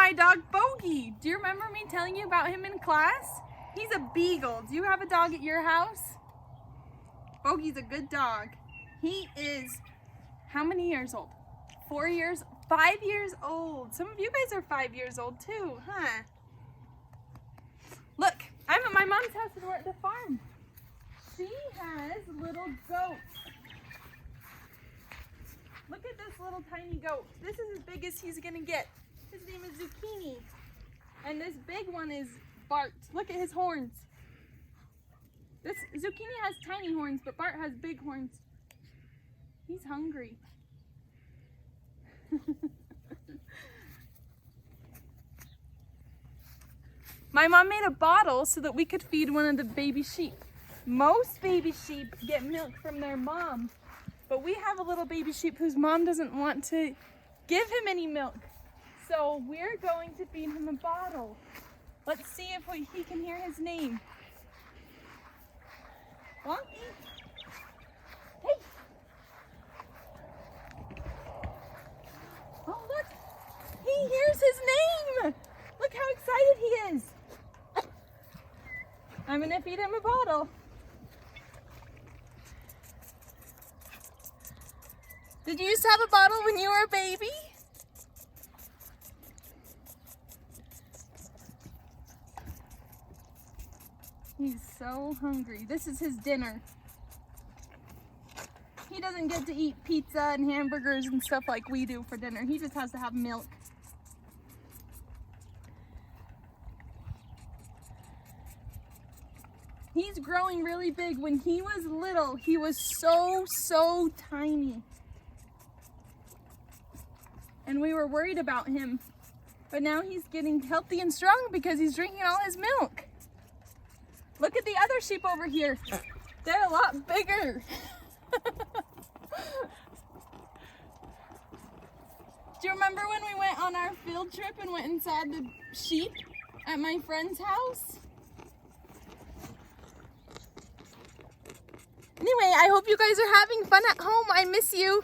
my dog Bogey. Do you remember me telling you about him in class? He's a beagle. Do you have a dog at your house? Bogey's a good dog. He is, how many years old? 4 years, 5 years old. Some of you guys are 5 years old too, huh? Look, I'm at my mom's house and we're at the farm. She has little goats. Look at this little tiny goat. This is as big as he's gonna get. His name is Zucchini. And this big one is Bart. Look at his horns. This Zucchini has tiny horns, but Bart has big horns. He's hungry. My mom made a bottle so that we could feed one of the baby sheep. Most baby sheep get milk from their mom, but we have a little baby sheep whose mom doesn't want to give him any milk. So we're going to feed him a bottle. Let's see if he can hear his name. Wonky. Hey. Oh, look. He hears his name. Look how excited he is. I'm going to feed him a bottle. Did you used to have a bottle when you were a baby? He's so hungry. This is his dinner. He doesn't get to eat pizza and hamburgers and stuff like we do for dinner. He just has to have milk. He's growing really big. When he was little, he was so tiny. And we were worried about him. But now he's getting healthy and strong because he's drinking all his milk. Look at the other sheep over here. They're a lot bigger. Do you remember when we went on our field trip and went inside the sheep at my friend's house? Anyway, I hope you guys are having fun at home. I miss you.